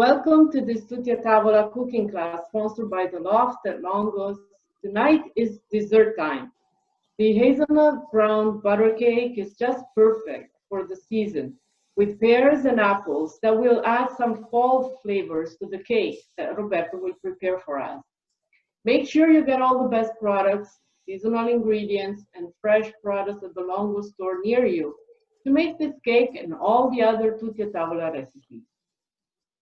Welcome to this Tutti Tavola cooking class sponsored by The Loft at Longos. Tonight is dessert time. The hazelnut brown butter cake is just perfect for the season, with pears and apples that will add some fall flavors to the cake that Roberto will prepare for us. Make sure you get all the best products, seasonal ingredients, and fresh products at the Longo store near you to make this cake and all the other Tutti Tavola recipes.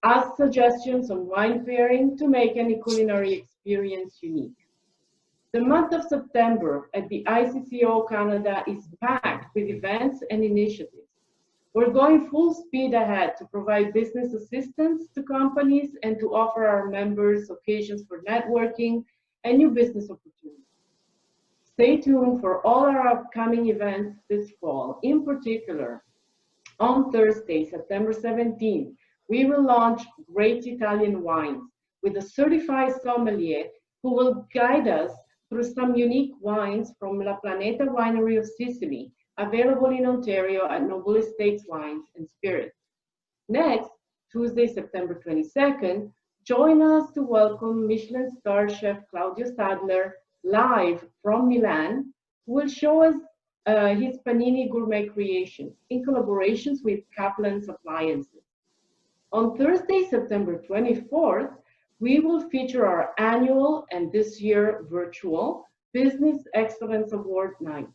Ask suggestions on wine pairing to make any culinary experience unique. The month of September at the ICCO Canada is packed with events and initiatives. We're going full speed ahead to provide business assistance to companies and to offer our members occasions for networking and new business opportunities. Stay tuned for all our upcoming events this fall. In particular, on Thursday, September 17th, we will launch Great Italian Wines with a certified sommelier who will guide us through some unique wines from La Planeta Winery of Sicily, available in Ontario at Noble Estates Wines and Spirits. Next, Tuesday, September 22nd, join us to welcome Michelin star chef Claudio Sadler live from Milan, who will show us his panini gourmet creations in collaborations with Kaplan's Appliances. On Thursday, September 24th, we will feature our annual and this year virtual Business Excellence Award Night,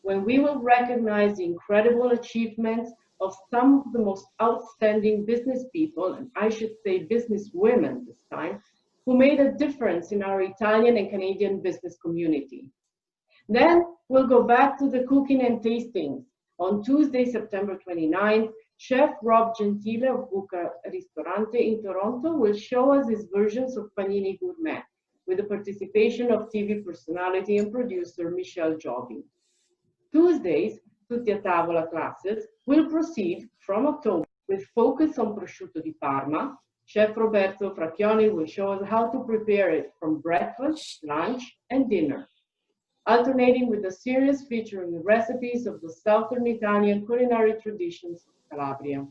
when we will recognize the incredible achievements of some of the most outstanding business people, and I should say business women this time, who made a difference in our Italian and Canadian business community. Then we'll go back to the cooking and tastings. On Tuesday, September 29th, Chef Rob Gentile of Buca Ristorante in Toronto will show us his versions of panini gourmet with the participation of TV personality and producer Michelle Jobin. Tuesdays, Tutti a Tavola classes will proceed from October with focus on prosciutto di Parma. Chef Roberto Fracchioni will show us how to prepare it from breakfast, lunch, and dinner, alternating with a series featuring recipes of the Southern Italian culinary traditions of Calabria.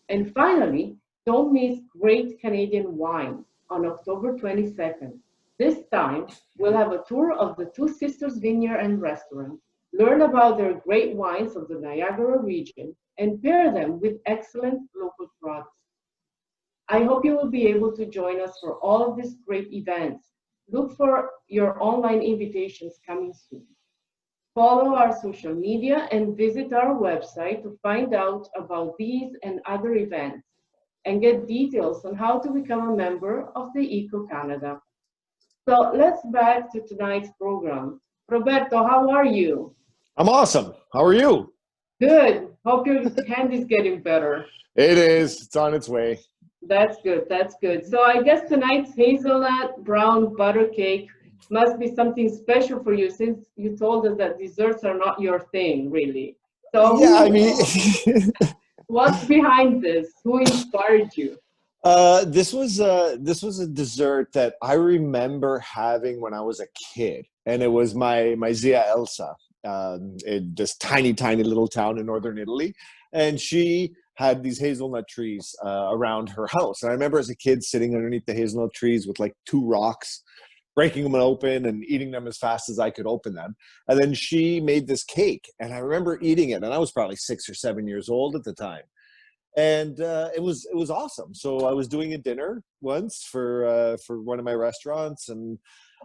And finally, don't miss Great Canadian Wine on October 22nd. This time, we'll have a tour of the Two Sisters Vineyard and Restaurant, learn about their great wines of the Niagara region, and pair them with excellent local products. I hope you will be able to join us for all of these great events. Look for your online invitations coming soon. Follow our social media and visit our website to find out about these and other events and get details on how to become a member of the ICCO Canada. So let's back to tonight's program. Roberto, how are you? I'm awesome. How are you? Good. Hope your hand is getting better. It is. It's on its way. That's good. That's good. So I guess tonight's hazelnut brown butter cake must be something special for you, since you told us that desserts are not your thing, really. So yeah, I mean, what's behind this? Who inspired you? this was a dessert that I remember having when I was a kid, and it was my Zia Elsa, in this tiny little town in northern Italy, and she had these hazelnut trees around her house. And I remember as a kid sitting underneath the hazelnut trees with like 2 rocks, breaking them open and eating them as fast as I could open them. And then she made this cake, and I remember eating it, and I was probably 6 or 7 years old at the time. And it was awesome. So I was doing a dinner once for one of my restaurants, and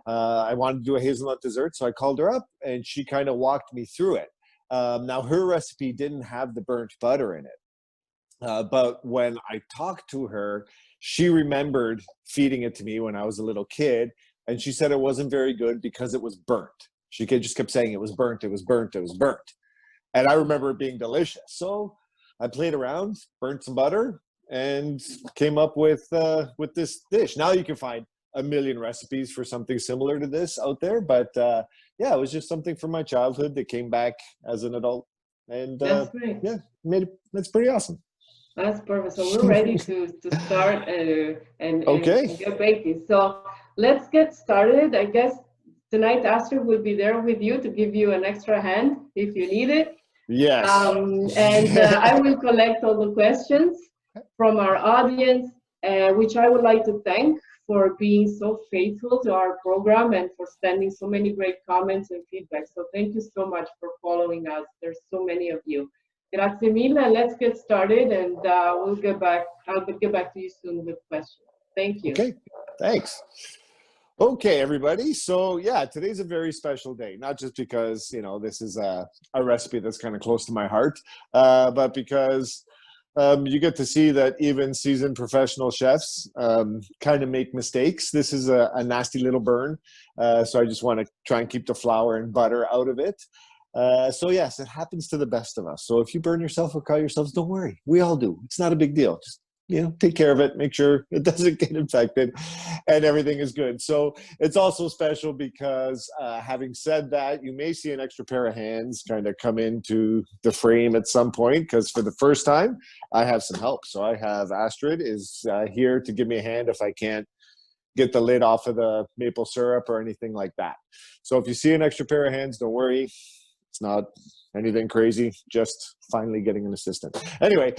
I wanted to do a hazelnut dessert. So I called her up, and she kind of walked me through it. Now her recipe didn't have the burnt butter in it. But when I talked to her, she remembered feeding it to me when I was a little kid, and she said it wasn't very good because it was burnt. She just kept saying it was burnt, it was burnt, it was burnt. And I remember it being delicious. So I played around, burnt some butter, and came up with this dish. Now you can find a million recipes for something similar to this out there, but yeah, it was just something from my childhood that came back as an adult. And That's great. yeah, it's pretty awesome. That's perfect. So we're ready to start and Okay. get baking. So let's get started. I guess tonight Astrid will be there with you to give you an extra hand if you need it. Yes. And I will collect all the questions from our audience. which I would like to thank for being so faithful to our program and for sending so many great comments and feedback. So thank you so much for following us. There's so many of you. Grazie mille. Let's get started, and we'll get back. I'll get back to you soon with questions. Thank you. Okay, thanks. Okay, everybody. So yeah, today's a very special day, not just because, you know, this is a recipe that's kind of close to my heart, but because you get to see that even seasoned professional chefs kind of make mistakes. This is a nasty little burn. So I just want to try and keep the flour and butter out of it. So yes, it happens to the best of us. So if you burn yourself or cut yourselves, don't worry. We all do. It's not a big deal. Just, you know, take care of it, make sure it doesn't get infected and everything is good. So it's also special because having said that, you may see an extra pair of hands kind of come into the frame at some point, because for the first time, I have some help. So I have Astrid is here to give me a hand if I can't get the lid off of the maple syrup or anything like that. So if you see an extra pair of hands, don't worry. It's not anything crazy, just finally getting an assistant. Anyway,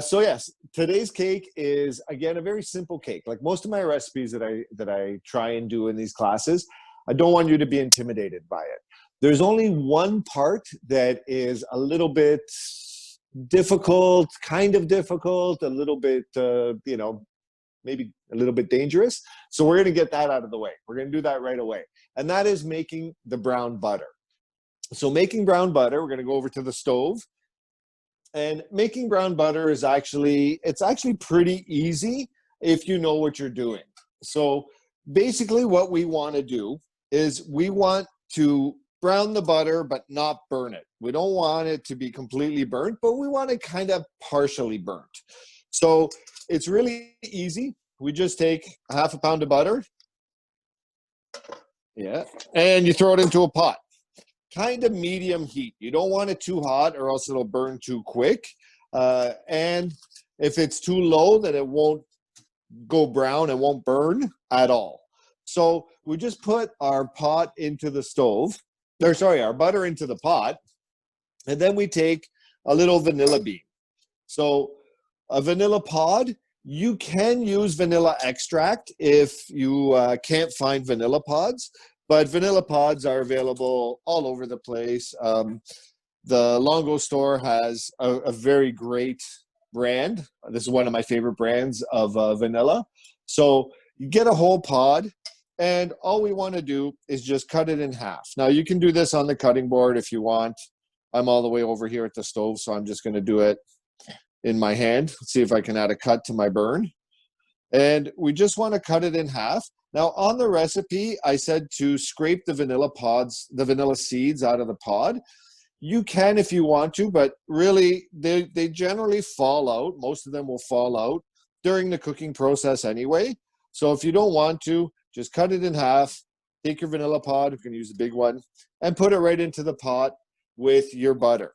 so yes, today's cake is, again, a very simple cake. Like most of my recipes that I try and do in these classes, I don't want you to be intimidated by it. There's only one part that is a little bit difficult, kind of difficult, a little bit, you know, maybe a little bit dangerous. So we're going to get that out of the way. We're going to do that right away. And that is making the brown butter. So making brown butter, we're going to go over to the stove. And making brown butter is actually pretty easy if you know what you're doing. So basically what we want to do is we want to brown the butter, but not burn it. We don't want it to be completely burnt, but we want it kind of partially burnt. So it's really easy. We just take half a pound of butter. Yeah. And you throw it into a pot. Kind of medium heat. You don't want it too hot or else it'll burn too quick. And if it's too low, then it won't go brown and won't burn at all. So we just put our pot into the stove, or sorry, our butter into the pot, and then we take a little vanilla bean. So a vanilla pod, you can use vanilla extract if you can't find vanilla pods. But vanilla pods are available all over the place. The Longo store has a very great brand. This is one of my favorite brands of vanilla. So you get a whole pod, and all we want to do is just cut it in half. Now, you can do this on the cutting board if you want. I'm all the way over here at the stove, so I'm just going to do it in my hand. Let's see if I can add a cut to my burn. And we just want to cut it in half. Now, on the recipe, I said to scrape the vanilla pods, the vanilla seeds out of the pod. You can if you want to, but really, they generally fall out. Most of them will fall out during the cooking process anyway. So if you don't want to, just cut it in half, take your vanilla pod, you can use the big one, and put it right into the pot with your butter.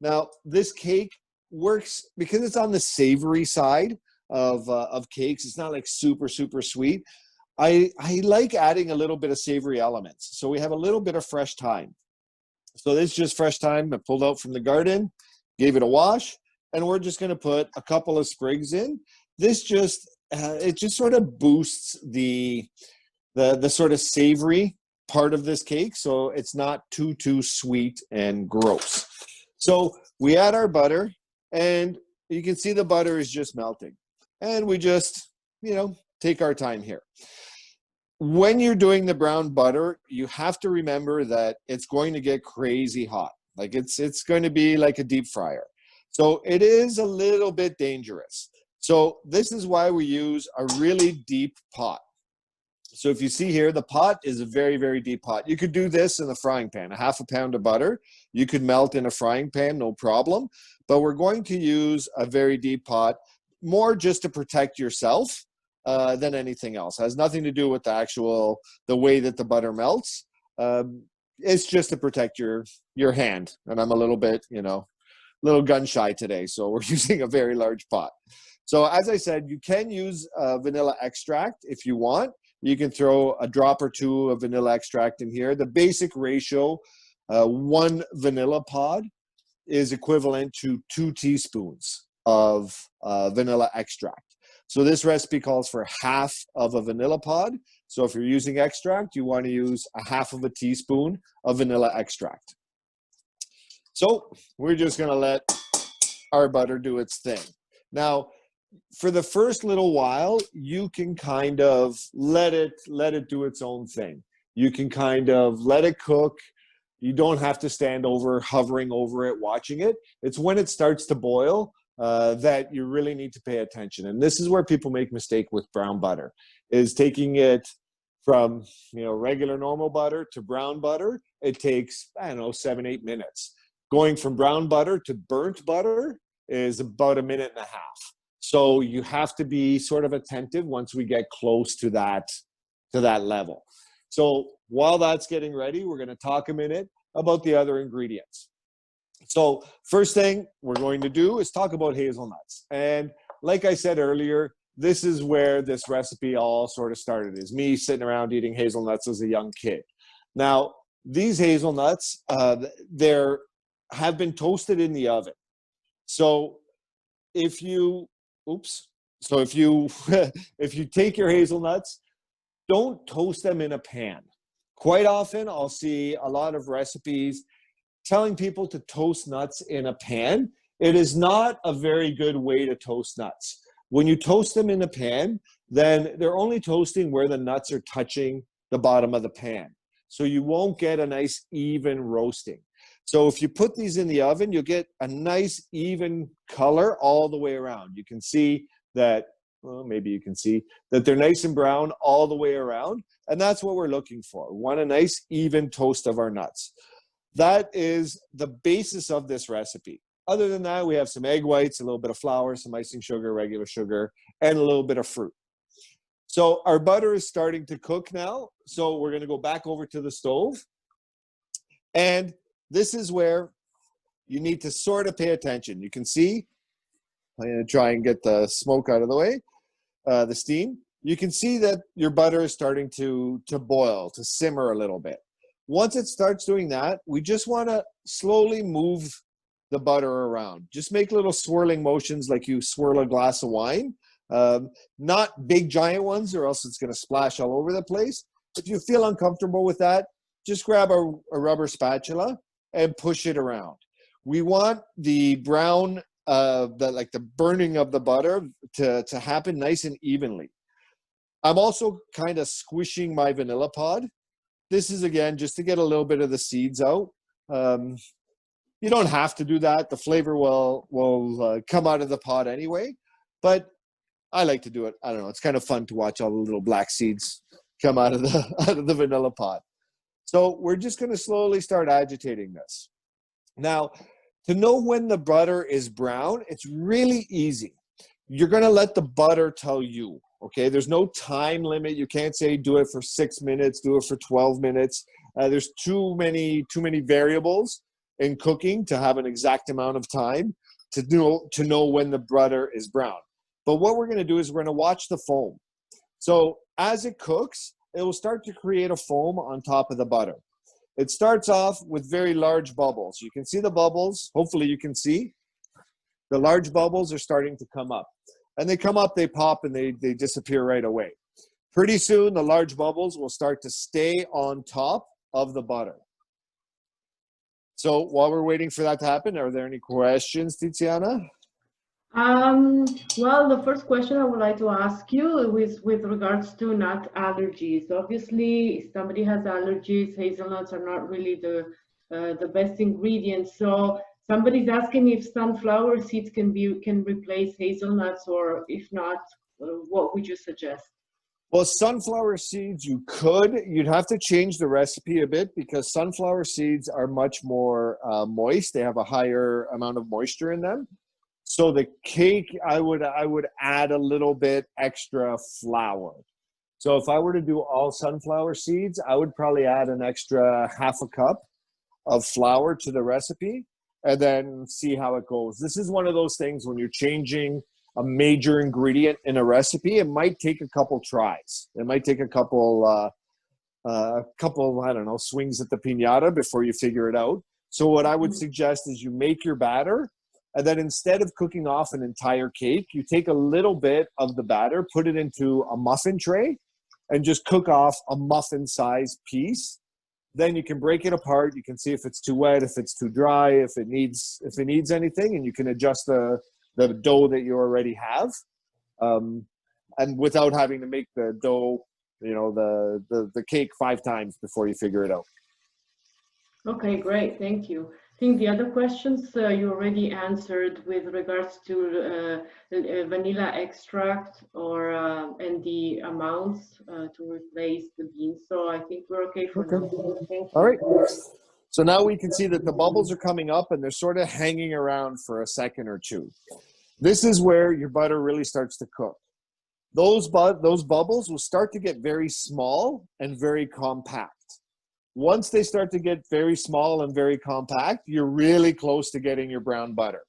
Now, this cake works because it's on the savory side of cakes. It's not like super, super sweet. I like adding a little bit of savory elements. So we have a little bit of fresh thyme. So this is just fresh thyme I pulled out from the garden, gave it a wash, and we're just going to put a couple of sprigs in. This just, it just sort of boosts the sort of savory part of this cake. So it's not too sweet and gross. So we add our butter, and you can see the butter is just melting. And we just, you know, take our time here. When you're doing the brown butter, you have to remember that it's going to get crazy hot. Like it's going to be like a deep fryer. So it is a little bit dangerous. So this is why we use a really deep pot. So if you see here, the pot is a very, very deep pot. You could do this in a frying pan, a half a pound of butter. You could melt in a frying pan, no problem. But we're going to use a very deep pot, more just to protect yourself than anything else. It has nothing to do with the way that the butter melts. It's just to protect your hand. And I'm a little bit, little gun shy today. So we're using a very large pot. So as I said, you can use vanilla extract if you want. You can throw a drop or two of vanilla extract in here. The basic ratio, 1 vanilla pod is equivalent to 2 teaspoons of vanilla extract. So this recipe calls for half of a vanilla pod. So if you're using extract, you want to use a half of a teaspoon of vanilla extract. So we're just going to let our butter do its thing. Now, for the first little while, you can kind of let it do its own thing. You can kind of let it cook. You don't have to stand over, hovering over it, watching it. It's when it starts to boil that you really need to pay attention. And this is where people make mistake with brown butter, is taking it from, you know, regular normal butter to brown butter. It takes, I don't know, 7-8 minutes. Going from brown butter to burnt butter is about 1.5 minutes. So you have to be sort of attentive once we get close to that level. So while that's getting ready, we're going to talk a minute about the other ingredients. So first thing we're going to do is talk about hazelnuts. And like I said earlier, this is where this recipe all sort of started, is me sitting around eating hazelnuts as a young kid. Now, these hazelnuts, they're have been toasted in the oven. So if you, if you take your hazelnuts, don't toast them in a pan. Quite often, I'll see a lot of recipes telling people to toast nuts in a pan. It is not a very good way to toast nuts. When you toast them in a pan, then they're only toasting where the nuts are touching the bottom of the pan. So you won't get a nice even roasting. So if you put these in the oven, you'll get a nice even color all the way around. You can see that, well, maybe you can see that they're nice and brown all the way around. And that's what we're looking for. We want a nice even toast of our nuts. That is the basis of this recipe. Other than that, we have some egg whites, a little bit of flour, some icing sugar, regular sugar, and a little bit of fruit. So our butter is starting to cook now. So we're going to go back over to the stove. And this is where you need to sort of pay attention. You can see, I'm going to try and get the smoke out of the way, the steam. You can see that your butter is starting to boil, to simmer a little bit. Once it starts doing that, we just want to slowly move the butter around. Just make little swirling motions like you swirl a glass of wine. Not big giant ones, or else it's going to splash all over the place. If you feel uncomfortable with that, just grab a rubber spatula and push it around. We want the brown, the burning of the butter to happen nice and evenly. I'm also kind of squishing my vanilla pod. This is, again, just to get a little bit of the seeds out. You don't have to do that. The flavor will come out of the pod anyway, but I like to do it. I don't know. It's kind of fun to watch all the little black seeds come out of the vanilla pod. So we're just going to slowly start agitating this. Now, to know when the butter is brown, it's really easy. You're going to let the butter tell you, okay? There's no time limit. You can't say do it for 6 minutes, do it for 12 minutes. There's too many variables in cooking to have an exact amount of time to know when the butter is brown. But what we're going to do is we're going to watch the foam. So as it cooks, it will start to create a foam on top of the butter. It starts off with very large bubbles. You can see the bubbles. Hopefully you can see. The large bubbles are starting to come up. And they come up, they pop, and they disappear right away. Pretty soon, the large bubbles will start to stay on top of the butter. So while we're waiting for that to happen, are there any questions, Tiziana? Well, the first question I would like to ask you is with regards to nut allergies. Obviously, if somebody has allergies, hazelnuts are not really the best ingredients. So somebody's asking if sunflower seeds can replace hazelnuts, or if not, what would you suggest? Well, sunflower seeds, you'd have to change the recipe a bit, because sunflower seeds are much more moist. They have a higher amount of moisture in them. So the cake, I would add a little bit extra flour. So if I were to do all sunflower seeds, I would probably add an extra half a cup of flour to the recipe and then see how it goes. This is one of those things when you're changing a major ingredient in a recipe, it might take a couple tries. It might take a couple, I don't know, swings at the piñata before you figure it out. So what I would suggest is you make your batter, And then instead of cooking off an entire cake, you take a little bit of the batter, put it into a muffin tray, and just cook off a muffin-sized piece. Then you can break it apart. You can see if it's too wet, if it's too dry, if it needs anything, and you can adjust the dough that you already have, and without having to make the dough, the cake 5 times before you figure it out. Okay, great, thank you. I think the other questions you already answered with regards to vanilla extract or and the amounts to replace the beans. So I think we're okay for now. Thank you. All right. So now we can see that the bubbles are coming up and they're sort of hanging around for a second or two. This is where your butter really starts to cook. Those bubbles will start to get very small and very compact. Once they start to get very small and very compact, you're really close to getting your brown butter.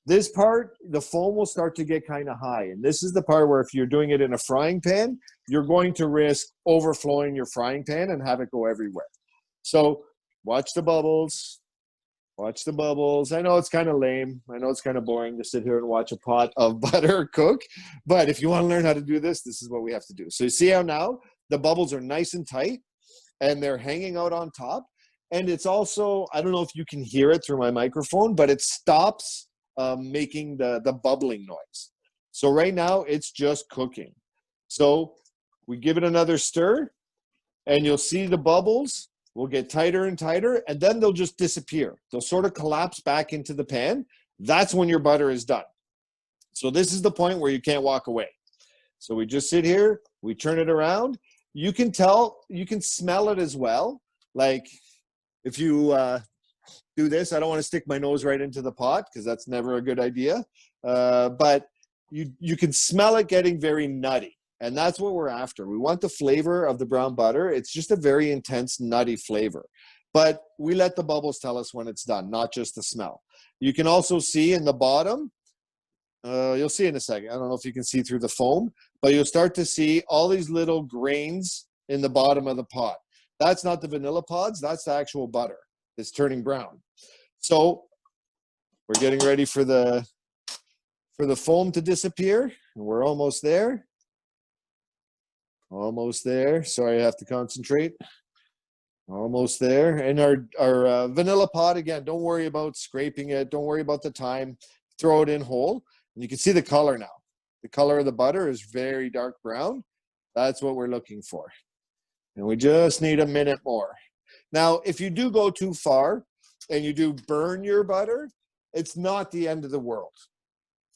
This part, the foam will start to get kind of high. And this is the part where if you're doing it in a frying pan, you're going to risk overflowing your frying pan and have it go everywhere. So watch the bubbles. Watch the bubbles. I know it's kind of lame. I know it's kind of boring to sit here and watch a pot of butter cook. But if you want to learn how to do this, this is what we have to do. So you see how now the bubbles are nice and tight and they're hanging out on top. And it's also, I don't know if you can hear it through my microphone, but it stops making the bubbling noise. So right now it's just cooking. So we give it another stir and you'll see the bubbles will get tighter and tighter, and then they'll just disappear. They'll sort of collapse back into the pan. That's when your butter is done. So this is the point where you can't walk away. So we just sit here, we turn it around. You can tell, you can smell it as well. Like if you do this, I don't want to stick my nose right into the pot because that's never a good idea. But you can smell it getting very nutty. And that's what we're after. We want the flavor of the brown butter. It's just a very intense, nutty flavor. But we let the bubbles tell us when it's done, not just the smell. You can also see in the bottom, you'll see in a second. I don't know if you can see through the foam, but you'll start to see all these little grains in the bottom of the pot. That's not the vanilla pods. That's the actual butter. It's turning brown. So we're getting ready for the foam to disappear. And we're almost there. Almost there. Sorry, I have to concentrate. Almost there. And our vanilla pod, again, don't worry about scraping it. Don't worry about the time. Throw it in whole. And you can see the color now. The color of the butter is very dark brown. That's what we're looking for. And we just need a minute more. Now, if you do go too far and you do burn your butter, it's not the end of the world.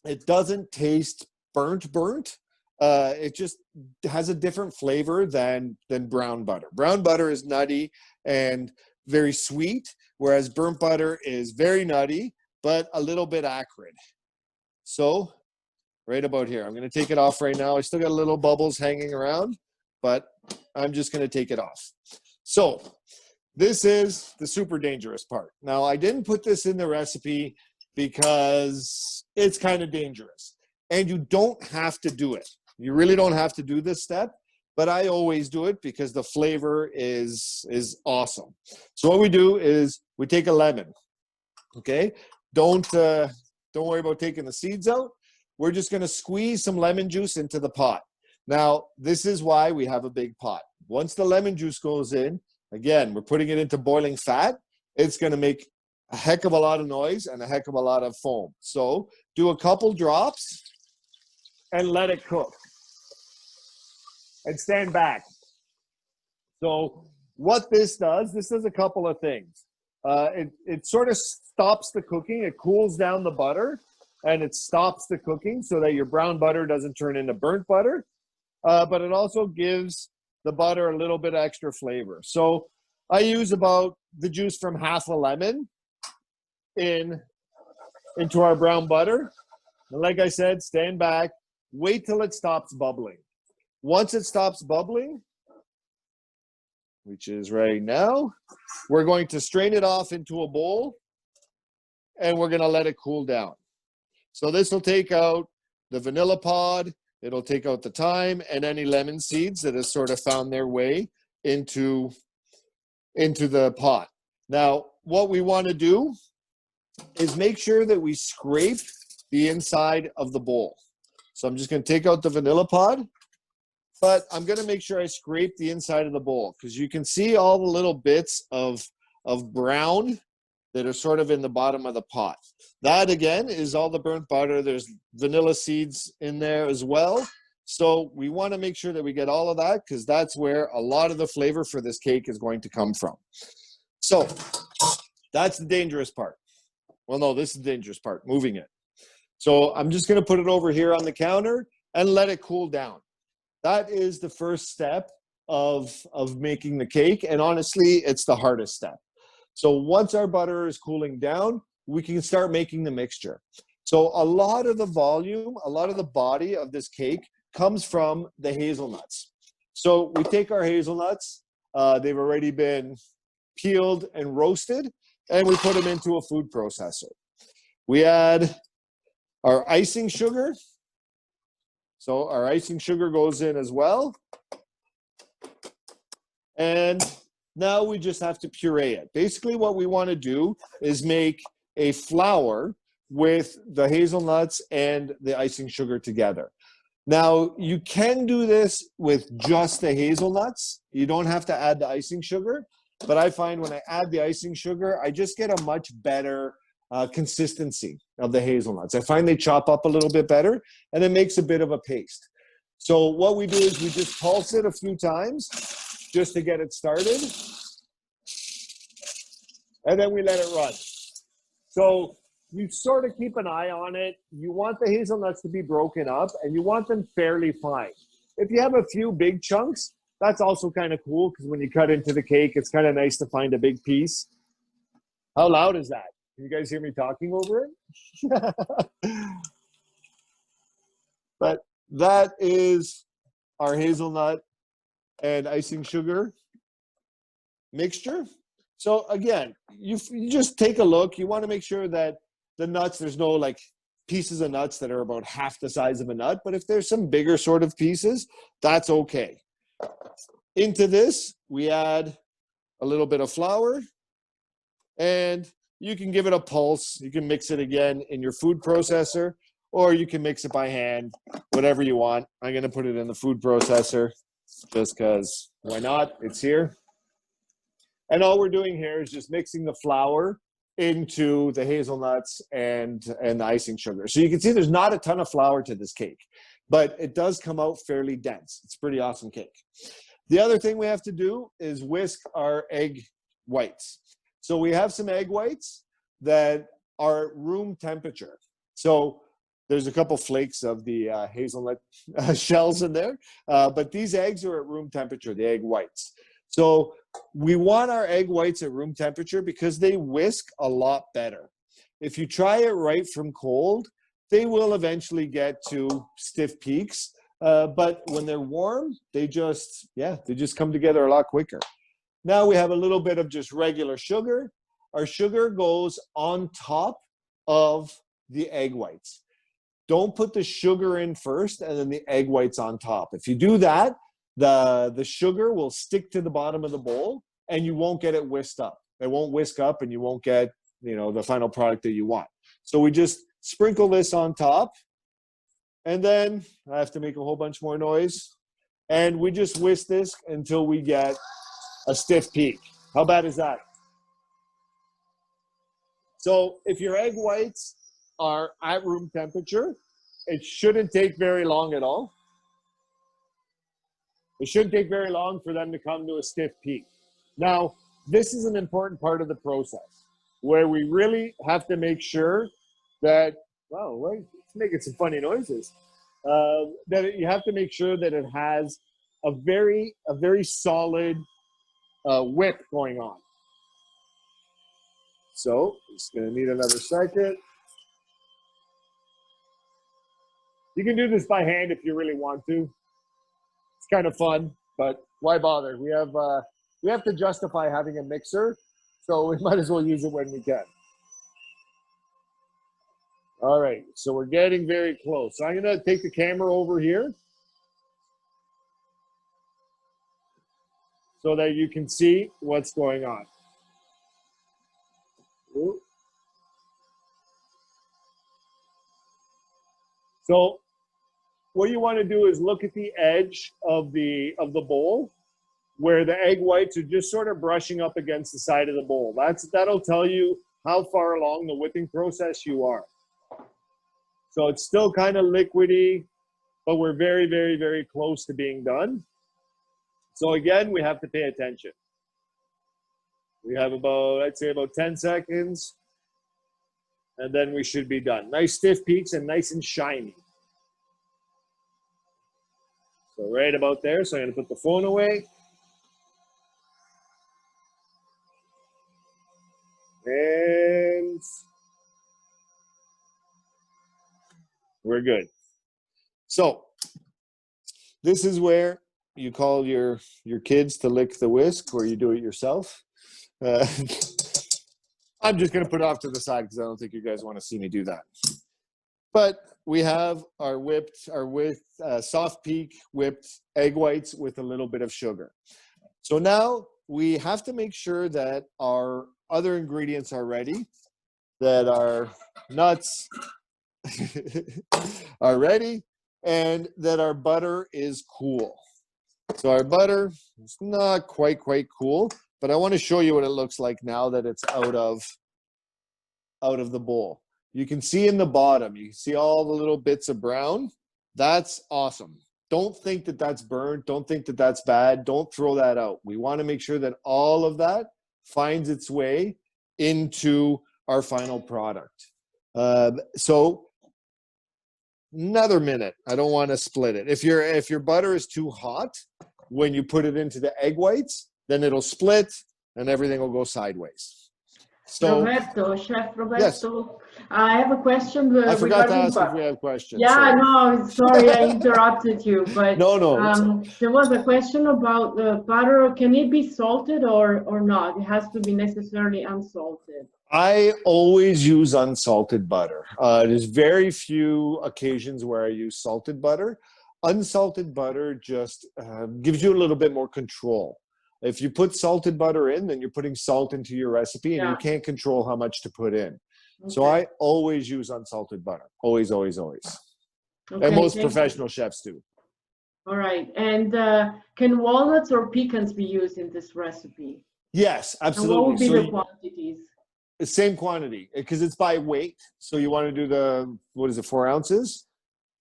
It doesn't taste burnt. It just has a different flavor than brown butter. Brown butter is nutty and very sweet, whereas burnt butter is very nutty, but a little bit acrid. So right about here, I'm going to take it off right now. I still got little bubbles hanging around, but I'm just going to take it off. So this is the super dangerous part. Now, I didn't put this in the recipe because it's kind of dangerous, and you don't have to do it. You really don't have to do this step, but I always do it because the flavor is awesome. So what we do is we take a lemon, okay? Don't worry about taking the seeds out. We're just going to squeeze some lemon juice into the pot. Now, this is why we have a big pot. Once the lemon juice goes in, again, we're putting it into boiling fat. It's going to make a heck of a lot of noise and a heck of a lot of foam. So do a couple drops and let it cook. And stand back. So what this does a couple of things. It sort of stops the cooking. It cools down the butter and it stops the cooking so that your brown butter doesn't turn into burnt butter. But it also gives the butter a little bit extra flavor. So I use about the juice from half a lemon into our brown butter. And like I said, stand back, wait till it stops bubbling. Once it stops bubbling, which is right now, we're going to strain it off into a bowl and we're going to let it cool down. So this will take out the vanilla pod, it'll take out the thyme and any lemon seeds that have sort of found their way into the pot. Now, what we want to do is make sure that we scrape the inside of the bowl. So I'm just going to take out the vanilla pod, but I'm going to make sure I scrape the inside of the bowl because you can see all the little bits of brown that are sort of in the bottom of the pot. That, again, is all the burnt butter. There's vanilla seeds in there as well. So we want to make sure that we get all of that because that's where a lot of the flavor for this cake is going to come from. So that's the dangerous part. Well, no, this is the dangerous part, moving it. So I'm just going to put it over here on the counter and let it cool down. That is the first step of making the cake. And honestly, it's the hardest step. So once our butter is cooling down, we can start making the mixture. So a lot of the volume, a lot of the body of this cake comes from the hazelnuts. So we take our hazelnuts, they've already been peeled and roasted, and we put them into a food processor. We add our icing sugar. So our icing sugar goes in as well. And now we just have to puree it. Basically what we want to do is make a flour with the hazelnuts and the icing sugar together. Now, you can do this with just the hazelnuts. You don't have to add the icing sugar. But I find when I add the icing sugar, I just get a much better consistency of the hazelnuts. I find they chop up a little bit better, and it makes a bit of a paste. So what we do is we just pulse it a few times just to get it started. And then we let it run. So you sort of keep an eye on it. You want the hazelnuts to be broken up, and you want them fairly fine. If you have a few big chunks, that's also kind of cool because when you cut into the cake, it's kind of nice to find a big piece. How loud is that? Can you guys hear me talking over it? But that is our hazelnut and icing sugar mixture. So again, you just take a look. You want to make sure that the nuts, there's no like pieces of nuts that are about half the size of a nut, but if there's some bigger sort of pieces, that's okay. Into this, we add a little bit of flour, and you can give it a pulse. You can mix it again in your food processor, or you can mix it by hand, whatever you want. I'm going to put it in the food processor just because why not? It's here. And all we're doing here is just mixing the flour into the hazelnuts and the icing sugar. So you can see there's not a ton of flour to this cake, but it does come out fairly dense. It's a pretty awesome cake. The other thing we have to do is whisk our egg whites. So we have some egg whites that are room temperature. So there's a couple flakes of the hazelnut shells in there, but these eggs are at room temperature, the egg whites. So we want our egg whites at room temperature because they whisk a lot better. If you try it right from cold, they will eventually get to stiff peaks. But when they're warm, they just come together a lot quicker. Now we have a little bit of just regular sugar. Our sugar goes on top of the egg whites. Don't put the sugar in first and then the egg whites on top. If you do that, the sugar will stick to the bottom of the bowl and you won't get it whisked up. It won't whisk up and you won't get, the final product that you want. So we just sprinkle this on top. And then I have to make a whole bunch more noise. And we just whisk this until we get a stiff peak. How bad is that? So if your egg whites are at room temperature, it shouldn't take very long at all. It shouldn't take very long for them to come to a stiff peak. Now, this is an important part of the process where we really have to make sure that, it's making some funny noises. That you have to make sure that it has a very solid whip going on. So it's going to need another second. You can do this by hand if you really want to. It's kind of fun, but why bother? We have to justify having a mixer, so we might as well use it when we can. All right, so we're getting very close. So I'm going to take the camera over here so that you can see what's going on. Ooh. So what you want to do is look at the edge of the bowl where the egg whites are just sort of brushing up against the side of the bowl. That'll tell you how far along the whipping process you are. So it's still kind of liquidy, but we're very, very, very close to being done. So again, we have to pay attention. We have about, I'd say about 10 seconds, and then we should be done. Nice stiff peaks and nice and shiny. So right about there, so I'm gonna put the phone away. And we're good. So this is where you call your kids to lick the whisk, or you do it yourself. I'm just going to put it off to the side because I don't think you guys want to see me do that. But we have our soft peak whipped egg whites with a little bit of sugar. So now we have to make sure that our other ingredients are ready, that our nuts are ready, and that our butter is cool. So our butter is not quite cool, but I want to show you what it looks like now that it's out of the bowl. You can see in the bottom, you can see all the little bits of brown. That's awesome. Don't think that that's burnt. Don't think that that's bad. Don't throw that out. We want to make sure that all of that finds its way into our final product. So another minute. I don't want to split it. If your butter is too hot, when you put it into the egg whites, then it'll split and everything will go sideways. So, Roberto, Chef Roberto, yes. I have a question. I forgot to ask if we have questions. Yeah, no, sorry, I interrupted you, but no. There was a question about the butter. Can it be salted or not? It has to be necessarily unsalted. I always use unsalted butter. There's very few occasions where I use salted butter. Unsalted butter just gives you a little bit more control. If you put salted butter in, then you're putting salt into your recipe, and you can't control how much to put in. Okay. So I always use unsalted butter. Always. Okay, and most professional chefs do. All right. And can walnuts or pecans be used in this recipe? Yes, absolutely. And what would be the quantities? The same quantity, because it's by weight. So you want to do the, 4 ounces?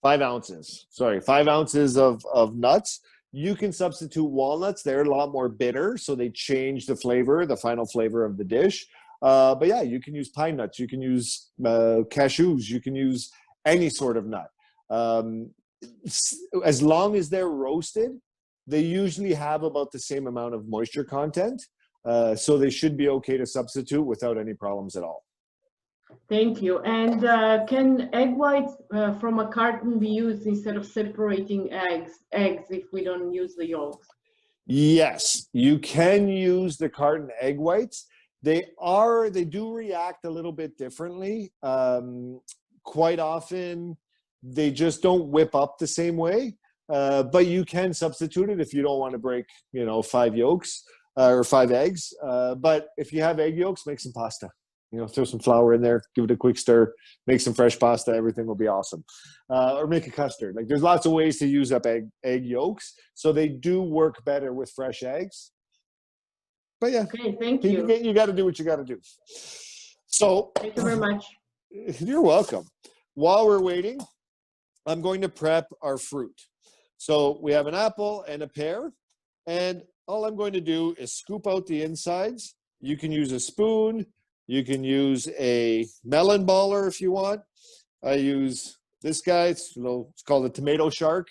5 ounces. Sorry, 5 ounces of nuts. You can substitute walnuts. They're a lot more bitter, so they change the flavor, the final flavor of the dish. But yeah, you can use pine nuts. You can use cashews. You can use any sort of nut. As long as they're roasted, they usually have about the same amount of moisture content. So they should be okay to substitute without any problems at all. Thank you. And can egg whites from a carton be used instead of separating eggs if we don't use the yolks? Yes, you can use the carton egg whites. They do react a little bit differently. Quite often, they just don't whip up the same way. But you can substitute it if you don't want to break, 5 yolks or 5 eggs. But if you have egg yolks, make some pasta. Throw some flour in there, give it a quick stir, make some fresh pasta, everything will be awesome. Or make a custard. Like, there's lots of ways to use up egg yolks, so they do work better with fresh eggs. But yeah, okay, thank you. You got to do what you got to do. So thank you very much. You're welcome. While we're waiting, I'm going to prep our fruit. So we have an apple and a pear, and all I'm going to do is scoop out the insides. You can use a spoon. You can use a melon baller if you want. I use this guy. It's called a tomato shark.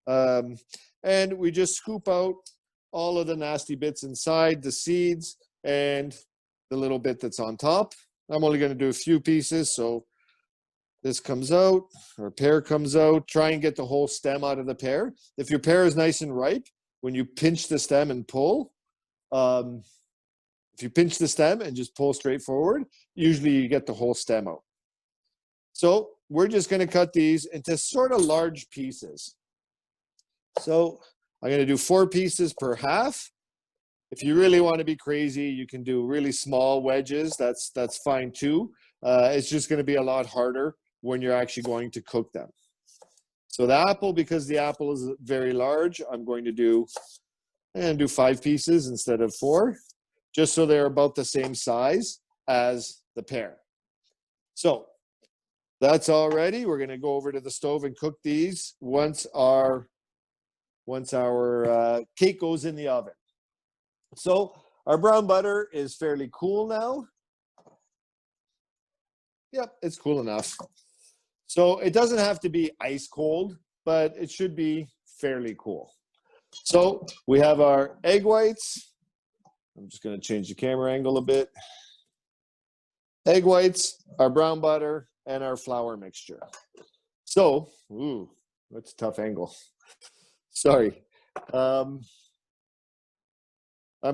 And we just scoop out all of the nasty bits inside, the seeds, and the little bit that's on top. I'm only going to do a few pieces. So this comes out, or pear comes out. Try and get the whole stem out of the pear. If your pear is nice and ripe, when you pinch the stem and pull, if you pinch the stem and just pull straight forward, usually you get the whole stem out. So we're just going to cut these into sort of large pieces. So I'm going to do 4 pieces per half. If you really want to be crazy, you can do really small wedges. That's fine too. It's just going to be a lot harder when you're actually going to cook them. So the apple, because the apple is very large, I'm going to do 5 pieces instead of 4, just so they're about the same size as the pear. So that's all ready. We're going to go over to the stove and cook these once our cake goes in the oven. So our brown butter is fairly cool now. Yep, it's cool enough. So it doesn't have to be ice cold, but it should be fairly cool. So we have our egg whites. I'm just going to change the camera angle a bit. Egg whites, our brown butter, and our flour mixture. So, ooh, that's a tough angle. Sorry. I'm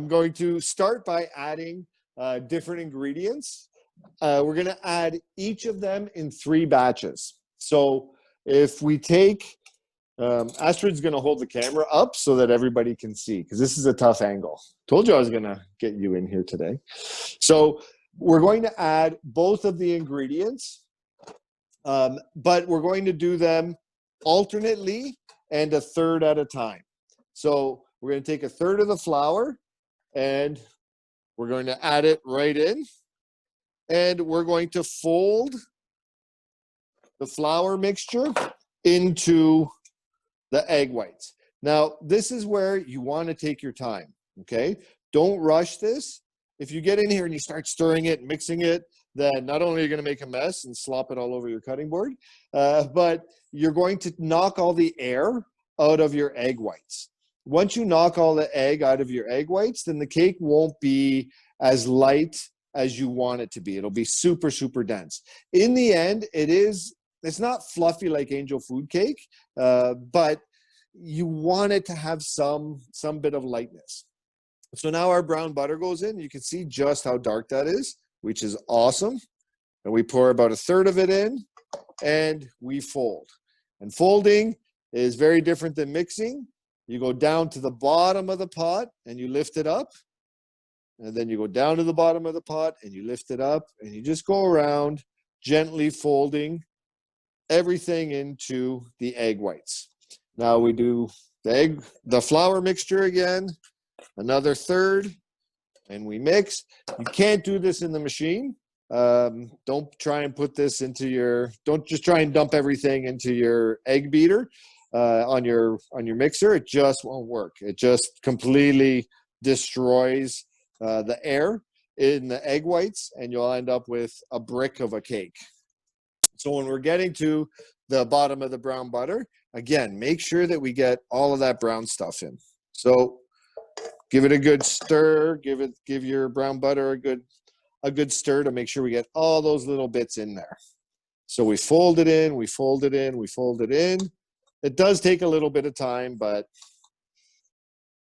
going to start by adding different ingredients. We're going to add each of them in 3 batches. So if we take, Astrid's going to hold the camera up so that everybody can see, because this is a tough angle. Told you I was going to get you in here today. So we're going to add both of the ingredients, but we're going to do them alternately and a third at a time. So we're going to take a third of the flour and we're going to add it right in. And we're going to fold the flour mixture into the egg whites. Now, this is where you want to take your time, okay? Don't rush this. If you get in here and you start stirring it, mixing it, then not only are you going to make a mess and slop it all over your cutting board, but you're going to knock all the air out of your egg whites. Once you knock all the egg out of your egg whites, then the cake won't be as light as you want it to be. It'll be super, super dense. In the end, it's not fluffy like angel food cake, but you want it to have some bit of lightness. So now our brown butter goes in. You can see just how dark that is, which is awesome. And we pour about a third of it in and we fold. And folding is very different than mixing. You go down to the bottom of the pot and you lift it up. And then you go down to the bottom of the pot and you lift it up and you just go around gently folding everything into the egg whites. Now we do the flour mixture again, another third, and we mix. You can't do this in the machine. Don't try and put this into don't just try and dump everything into your egg beater on your mixer. It just won't work. It just completely destroys the air in the egg whites, and you'll end up with a brick of a cake. So when we're getting to the bottom of the brown butter, again, make sure that we get all of that brown stuff in. So give it a good stir. Give your brown butter a good stir to make sure we get all those little bits in there. So we fold it in, we fold it in, we fold it in. It does take a little bit of time, but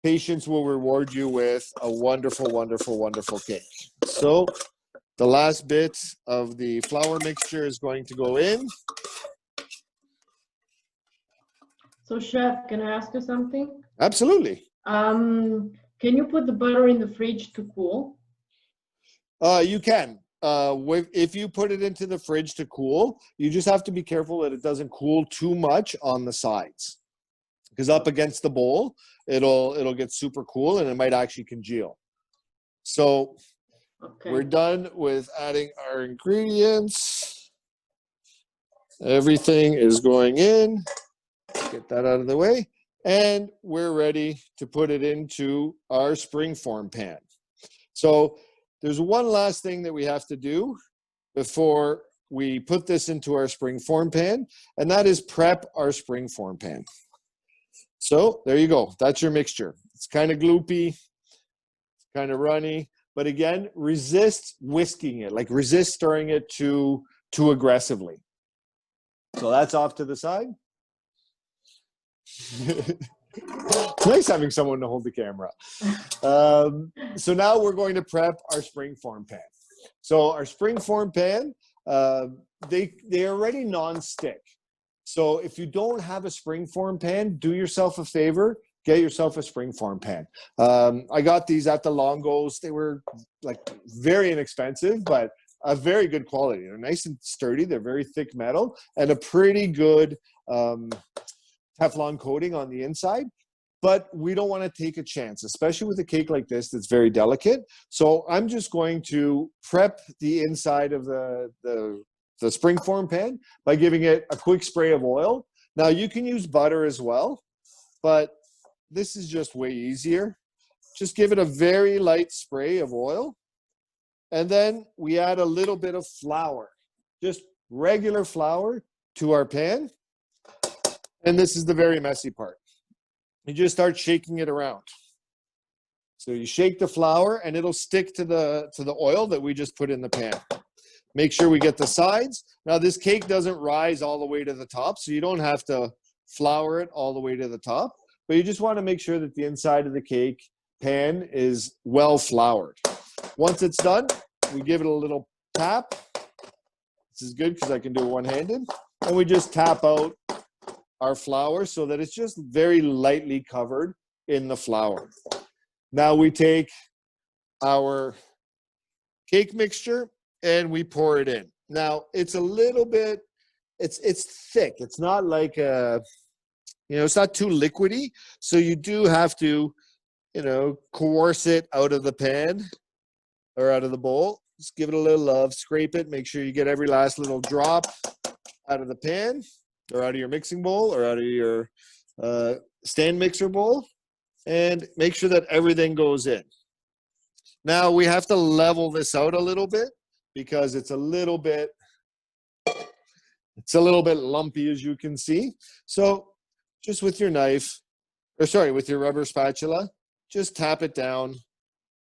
patience will reward you with a wonderful, wonderful, wonderful cake. So the last bit of the flour mixture is going to go in. So chef, can I ask you something? Absolutely. Can you put the butter in the fridge to cool? You can. If you put it into the fridge to cool, you just have to be careful that it doesn't cool too much on the sides. Because up against the bowl, it'll get super cool and it might actually congeal. So we're done with adding our ingredients. Everything is going in. Get that out of the way. And we're ready to put it into our springform pan. So there's one last thing that we have to do before we put this into our springform pan, and that is prep our springform pan. So there you go. That's your mixture. It's kind of gloopy, kind of runny, but again, resist whisking it, like resist stirring it too aggressively. So that's off to the side. It's nice having someone to hold the camera. So now we're going to prep our springform pan. So our springform pan, they're already non-stick. So if you don't have a springform pan, do yourself a favor, get yourself a springform pan. I got these at the Longos. They were like very inexpensive, but a very good quality. They're nice and sturdy. They're very thick metal and a pretty good Teflon coating on the inside. But we don't want to take a chance, especially with a cake like this that's very delicate. So I'm just going to prep the inside of the springform pan by giving it a quick spray of oil. Now you can use butter as well, but this is just way easier. Just give it a very light spray of oil. And then we add a little bit of flour, just regular flour to our pan. And this is the very messy part. You just start shaking it around. So you shake the flour and it'll stick to the oil that we just put in the pan. Make sure we get the sides. Now this cake doesn't rise all the way to the top, so you don't have to flour it all the way to the top, but you just want to make sure that the inside of the cake pan is well floured. Once it's done, we give it a little tap. This is good because I can do it one-handed. And we just tap out our flour so that it's just very lightly covered in the flour. Now we take our cake mixture and we pour it in. Now it's a little bit, it's thick. It's not like it's not too liquidy. So you do have to, coerce it out of the pan or out of the bowl. Just give it a little love, scrape it, make sure you get every last little drop out of the pan or out of your mixing bowl or out of your stand mixer bowl, and make sure that everything goes in. Now we have to level this out a little bit because it's a little bit lumpy, as you can see. So just with your knife, with your rubber spatula, just tap it down,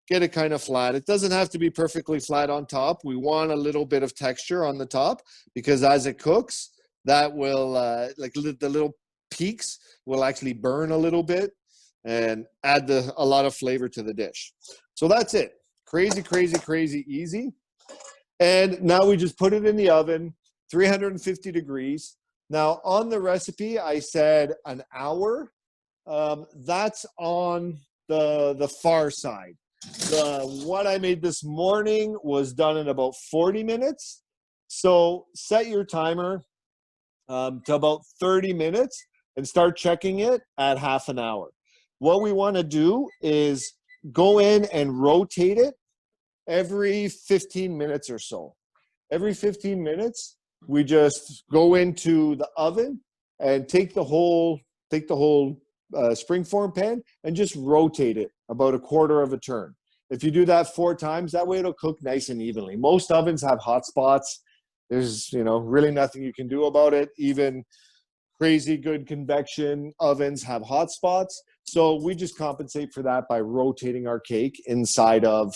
get it kind of flat. It doesn't have to be perfectly flat on top. We want a little bit of texture on the top because as it cooks, that will, the little peaks will actually burn a little bit and add a lot of flavor to the dish. So that's it. Crazy, crazy, crazy easy. And now we just put it in the oven, 350 degrees. Now on the recipe, I said an hour. That's on the far side. What I made this morning was done in about 40 minutes. So set your timer to about 30 minutes and start checking it at half an hour. What we want to do is go in and rotate it every 15 minutes or so. Every 15 minutes, we just go into the oven and take the whole springform pan and just rotate it about a quarter of a turn. If you do that 4 times, that way it'll cook nice and evenly. Most ovens have hot spots. There's, really nothing you can do about it. Even crazy good convection ovens have hot spots. So we just compensate for that by rotating our cake inside of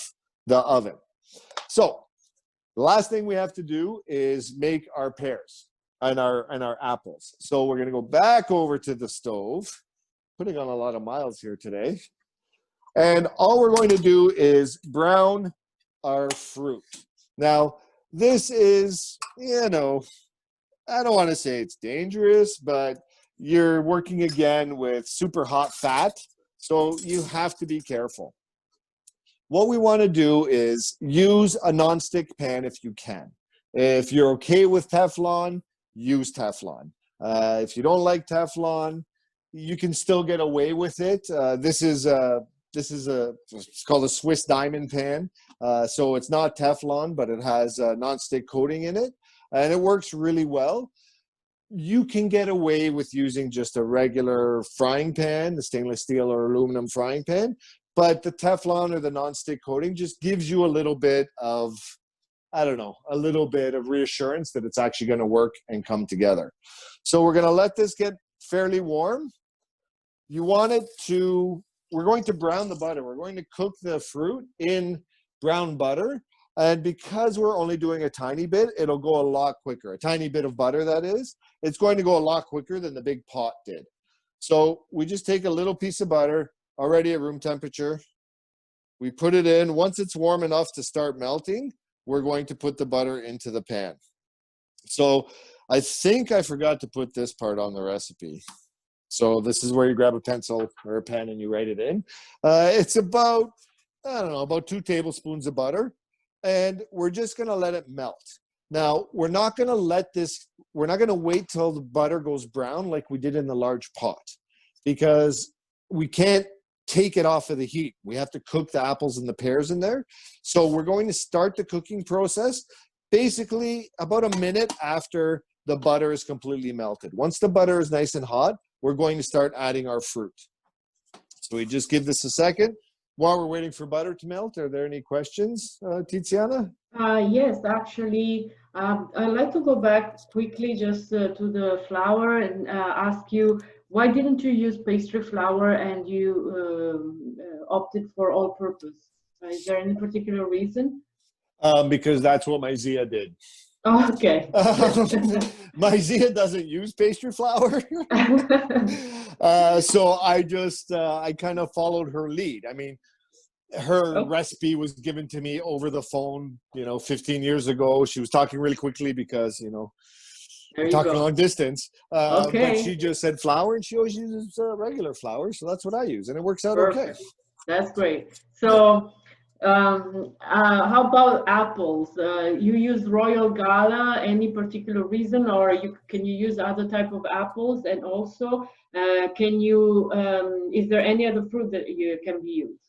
the oven. So the last thing we have to do is make our pears and our apples. So we're going to go back over to the stove, putting on a lot of miles here today. And all we're going to do is brown our fruit. Now, this is, I don't want to say it's dangerous, but you're working again with super hot fat, so you have to be careful. What we want to do is use a nonstick pan if you can. If you're okay with Teflon, use Teflon. If you don't like Teflon, you can still get away with it. This is it's called a Swiss diamond pan. So it's not Teflon, but it has a nonstick coating in it, and it works really well. You can get away with using just a regular frying pan, the stainless steel or aluminum frying pan, but the Teflon or the nonstick coating just gives you a little bit of, a little bit of reassurance that it's actually going to work and come together. So we're going to let this get fairly warm. We're going to brown the butter. We're going to cook the fruit in brown butter. And because we're only doing a tiny bit, it'll go a lot quicker. A tiny bit of butter, that is. It's going to go a lot quicker than the big pot did. So we just take a little piece of butter, already at room temperature. We put it in. Once it's warm enough to start melting, we're going to put the butter into the pan. So I think I forgot to put this part on the recipe. So this is where you grab a pencil or a pen and you write it in. It's about 2 tablespoons of butter. and we're just going to let it melt. Now, we're not going to wait till the butter goes brown like we did in the large pot, because we can't take it off of the heat. We have to cook the apples and the pears in there. So we're going to start the cooking process basically about a minute after the butter is completely melted. Once the butter is nice and hot, we're going to start adding our fruit. So we just give this a second. While we're waiting for butter to melt, are there any questions, Tiziana? Yes, actually, I'd like to go back quickly just to the flour and ask you, why didn't you use pastry flour and you opted for all-purpose? Is there any particular reason? Because that's what my Zia did. Oh, okay. My Zia doesn't use pastry flour. So I kind of followed her lead. I mean, her recipe was given to me over the phone, 15 years ago. She was talking really quickly because, we're talking long distance. But she just said flour, and she always uses regular flour. So that's what I use, and it works out okay. That's great. So how about apples? You use Royal Gala, any particular reason, or can you use other type of apples? And also, is there any other fruit that can be used?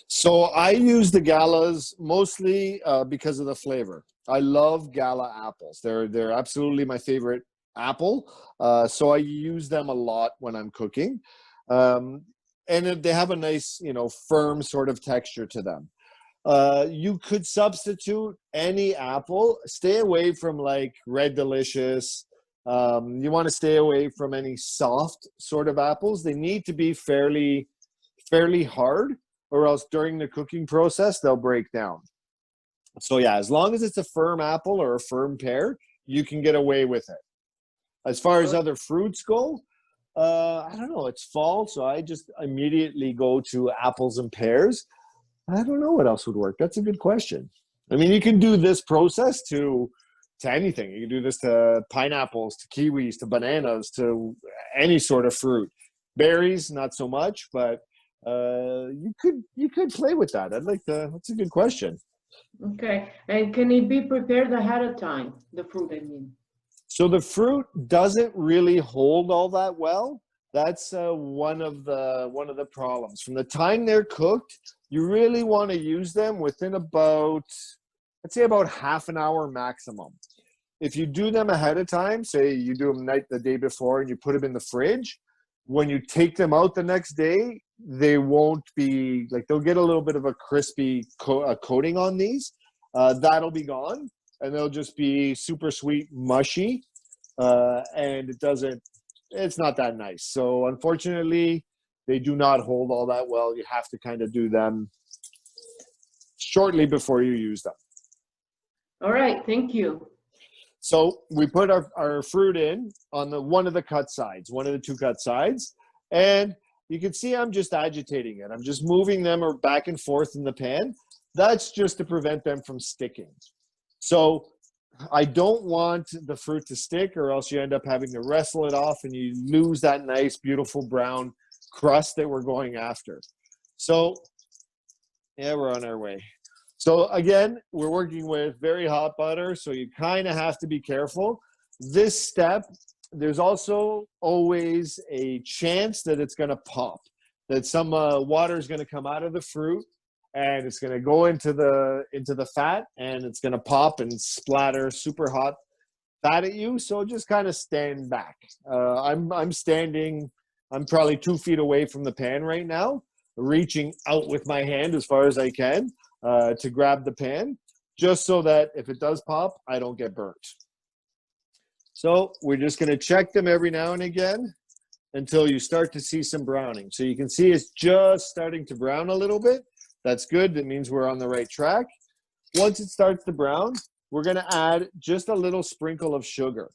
So I use the Galas mostly because of the flavor. I love Gala apples. They're absolutely my favorite apple. So I use them a lot when I'm cooking. And they have a nice, firm sort of texture to them. You could substitute any apple. Stay away from like Red Delicious. You want to stay away from any soft sort of apples. They need to be fairly hard, or else during the cooking process, they'll break down. So yeah, as long as it's a firm apple or a firm pear, you can get away with it. As far as other fruits go, I don't know, it's fall, so I just immediately go to apples and pears. I don't know what else would work. That's a good question. I mean, you can do this process to anything. You can do this to pineapples, to kiwis, to bananas, to any sort of fruit. Berries, not so much, but you could play with that. That's a good question. Okay, and can it be prepared ahead of time, the fruit, I mean? So the fruit doesn't really hold all that well. That's one of the problems. From the time they're cooked, you really want to use them within about, let's say, about half an hour maximum. If you do them ahead of time, say you do them the day before and you put them in the fridge, when you take them out the next day, they won't be, like, they'll get a little bit of a crispy coating on these. That'll be gone, and they'll just be super sweet, mushy, and it's not that nice. So unfortunately, they do not hold all that well. You have to kind of do them shortly before you use them. All right, thank you. So we put our fruit in on one of the two cut sides, and you can see I'm just agitating it. I'm just moving them back and forth in the pan. That's just to prevent them from sticking. So I don't want the fruit to stick, or else you end up having to wrestle it off and you lose that nice, beautiful brown crust that we're going after. So yeah, we're on our way. So again, we're working with very hot butter, so you kind of have to be careful. This step, there's also always a chance that it's going to pop, that some water is going to come out of the fruit and it's going to go into the fat, and it's going to pop and splatter super hot fat at you. So just kind of stand back. I'm probably 2 feet away from the pan right now, reaching out with my hand as far as I can to grab the pan, just so that if it does pop, I don't get burnt. So we're just going to check them every now and again until you start to see some browning. So you can see it's just starting to brown a little bit. That's good. That means we're on the right track. Once it starts to brown, we're going to add just a little sprinkle of sugar.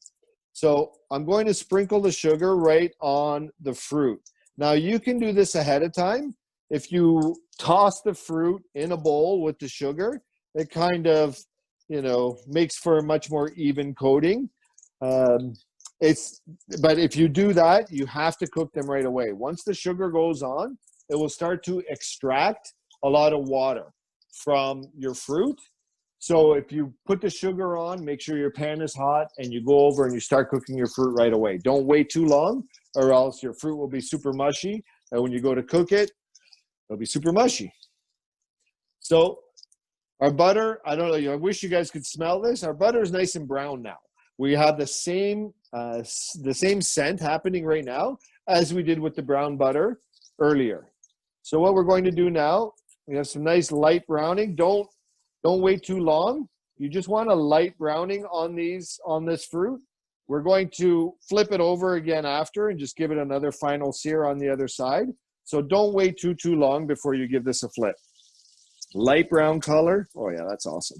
So I'm going to sprinkle the sugar right on the fruit. Now you can do this ahead of time. If you toss the fruit in a bowl with the sugar, it kind of, makes for a much more even coating. But if you do that, you have to cook them right away. Once the sugar goes on, it will start to extract a lot of water from your fruit. So if you put the sugar on, make sure your pan is hot, and you go over and you start cooking your fruit right away. Don't wait too long, or else your fruit will be super mushy. And when you go to cook it, it'll be super mushy. So our butter, I don't know, I wish you guys could smell this. Our butter is nice and brown now. We have the same scent happening right now as we did with the brown butter earlier. So what we're going to do now, we have some nice light browning. Don't wait too long. You just want a light browning on this fruit. We're going to flip it over again after and just give it another final sear on the other side. So don't wait too long before you give this a flip. Light brown color. Oh yeah, that's awesome.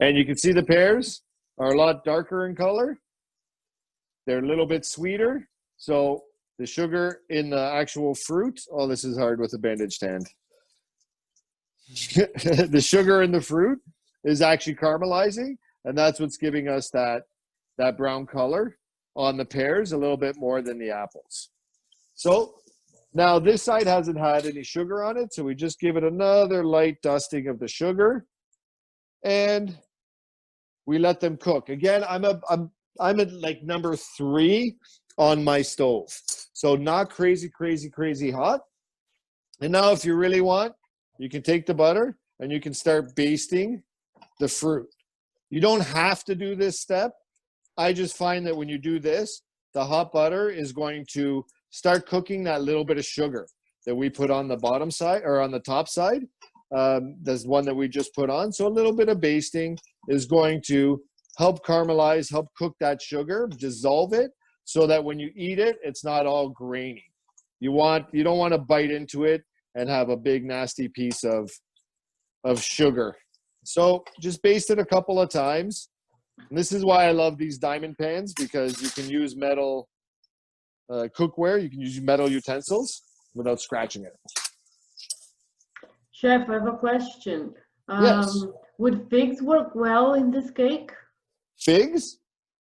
And you can see the pears are a lot darker in color. They're a little bit sweeter. So the sugar in the actual fruit, oh, this is hard with a bandaged hand. The sugar in the fruit is actually caramelizing, and that's what's giving us that brown color on the pears, a little bit more than the apples. So now this side hasn't had any sugar on it, so we just give it another light dusting of the sugar, and we let them cook. Again, I'm at like number 3 on my stove, so not crazy hot. And now if you really want, you can take the butter and you can start basting the fruit. You don't have to do this step. I just find that when you do this, the hot butter is going to start cooking that little bit of sugar that we put on the bottom side or on the top side. There's one that we just put on. So a little bit of basting is going to help caramelize, help cook that sugar, dissolve it so that when you eat it, it's not all grainy. You don't want to bite into it and have a big nasty piece of sugar. So just baste it a couple of times. And this is why I love these diamond pans, because you can use metal cookware, you can use metal utensils without scratching it. Chef, I have a question. Yes. Would figs work well in this cake? Figs?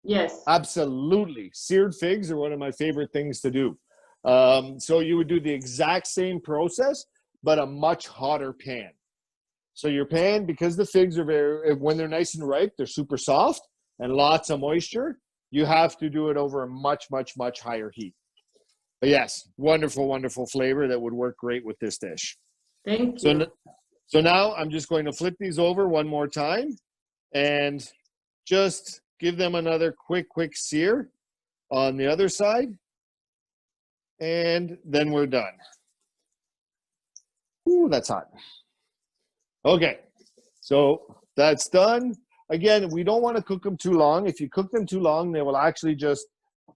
Yes. Absolutely. Seared figs are one of my favorite things to do. So you would do the exact same process, but a much hotter pan. So your pan, because the figs are when they're nice and ripe, they're super soft and lots of moisture. You have to do it over a much higher heat. But yes, wonderful flavor that would work great with this dish. Thank you. So now I'm just going to flip these over one more time and just give them another quick sear on the other side. And then we're done. Ooh, that's hot. Okay, so that's done. Again, we don't want to cook them too long. If you cook them too long, they will actually just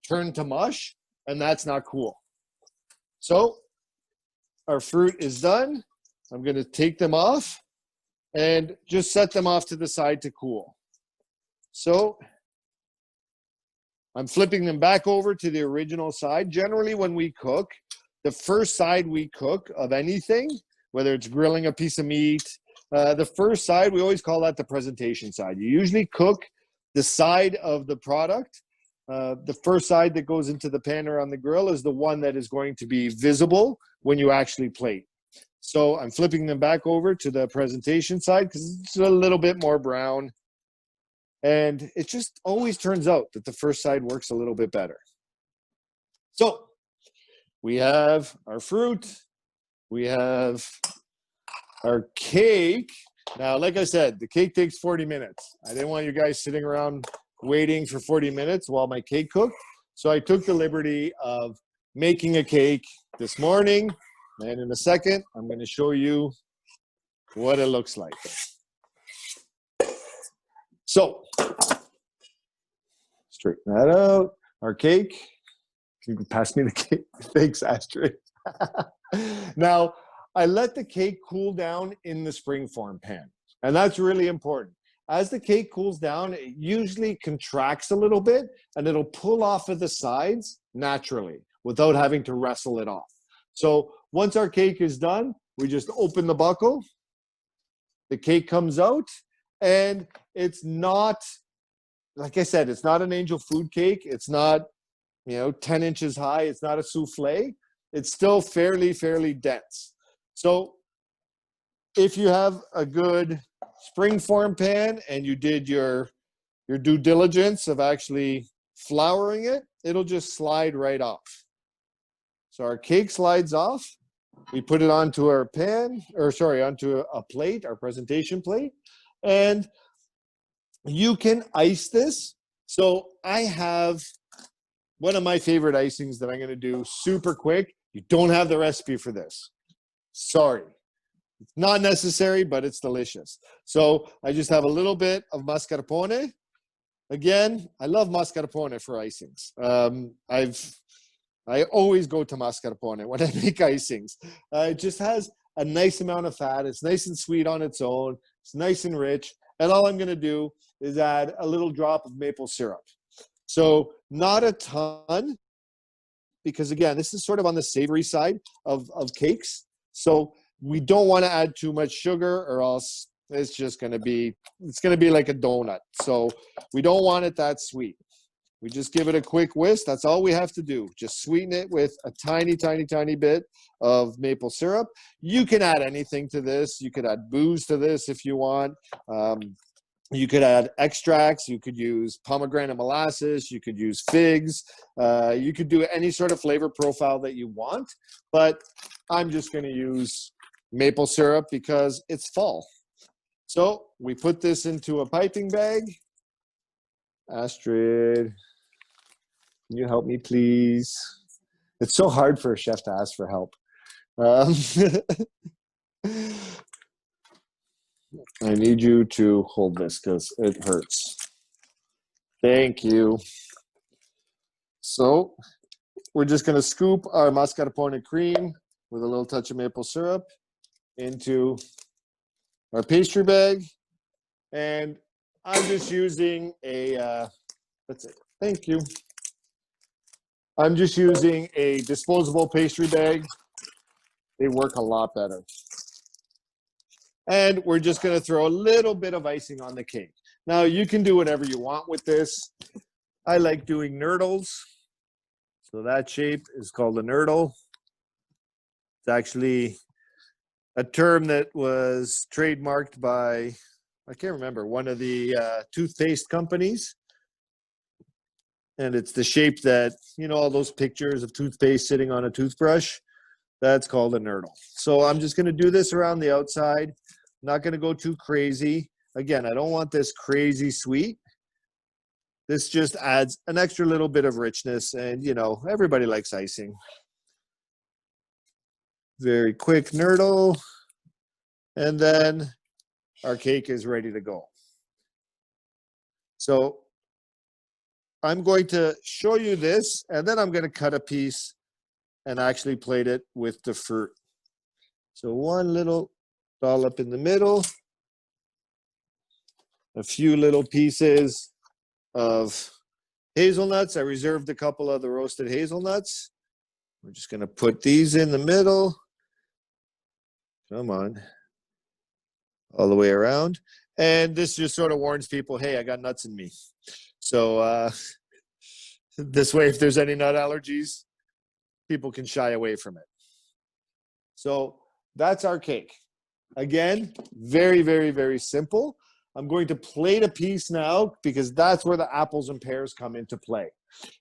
turn to mush, and that's not cool. So our fruit is done. I'm going to take them off and just set them off to the side to cool. So I'm flipping them back over to the original side. Generally, when we cook, the first side we cook of anything, whether it's grilling a piece of meat, the first side, we always call that the presentation side. You usually cook the side of the product. The first side that goes into the pan or on the grill is the one that is going to be visible when you actually plate. So I'm flipping them back over to the presentation side because it's a little bit more brown. And it just always turns out that the first side works a little bit better. So we have our fruit. We have our cake. Now, like I said, the cake takes 40 minutes. I didn't want you guys sitting around waiting for 40 minutes while my cake cooked. So I took the liberty of making a cake this morning. And in a second, I'm going to show you what it looks like. So, straighten that out. Our cake. Can you pass me the cake? Thanks, Astrid. Now, I let the cake cool down in the springform pan. And that's really important. As the cake cools down, it usually contracts a little bit and it'll pull off of the sides naturally without having to wrestle it off. So once our cake is done, we just open the buckle. The cake comes out and it's not, like I said, it's not an angel food cake. It's not, 10 inches high. It's not a souffle. It's still fairly dense. So if you have a good springform pan and you did your due diligence of actually flouring it, it'll just slide right off. So our cake slides off. We put it onto our pan, or sorry, onto a plate, our presentation plate, and you can ice this. So I have one of my favorite icings that I'm going to do super quick. You don't have the recipe for this. Sorry. It's not necessary, but it's delicious. So I just have a little bit of mascarpone. Again, I love mascarpone for icings. I always go to mascarpone when I make icings. It just has a nice amount of fat. It's nice and sweet on its own. It's nice and rich. And all I'm going to do is add a little drop of maple syrup. So not a ton, because again, this is sort of on the savory side of cakes. So we don't want to add too much sugar, or else it's just going to be, it's going to be like a donut. So we don't want it that sweet. We just give it a quick whisk. That's all we have to do. Just sweeten it with a tiny, tiny, tiny bit of maple syrup. You can add anything to this. You could add booze to this if you want. You could add extracts. You could use pomegranate molasses. You could use figs. You could do any sort of flavor profile that you want. But I'm just going to use maple syrup because it's fall. So we put this into a piping bag. Astrid, can you help me, please? It's so hard for a chef to ask for help. I need you to hold this because it hurts. Thank you. So we're just going to scoop our mascarpone cream with a little touch of maple syrup into our pastry bag. And I'm just using a, that's it. Thank you. I'm just using a disposable pastry bag. They work a lot better. And we're just going to throw a little bit of icing on the cake. Now, you can do whatever you want with this. I like doing nurdles. So that shape is called a nurdle. It's actually a term that was trademarked by, I can't remember, one of the toothpaste companies. And it's the shape that, you know, all those pictures of toothpaste sitting on a toothbrush, that's called a nurdle. So I'm just going to do this around the outside. I'm not going to go too crazy. Again, I don't want this crazy sweet. This just adds an extra little bit of richness, and, you know, everybody likes icing. Very quick nurdle. And then our cake is ready to go. So I'm going to show you this, and then I'm going to cut a piece and actually plate it with the fruit. So one little dollop in the middle, a few little pieces of hazelnuts. I reserved a couple of the roasted hazelnuts. We're just going to put these in the middle. Come on. All the way around. And this just sort of warns people, hey, I got nuts in me. So this way, if there's any nut allergies, people can shy away from it. So that's our cake. Again, very, very, very simple. I'm going to plate a piece now because that's where the apples and pears come into play.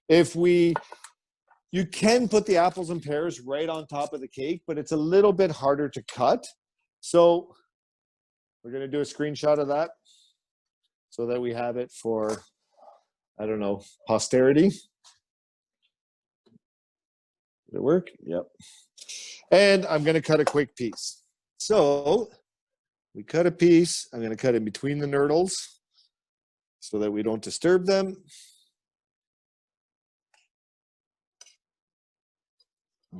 You can put the apples and pears right on top of the cake, but it's a little bit harder to cut. So we're going to do a screenshot of that so that we have it for, I don't know, posterity. Did it work? Yep. And I'm going to cut a quick piece. So we cut a piece. I'm going to cut in between the nurdles so that we don't disturb them.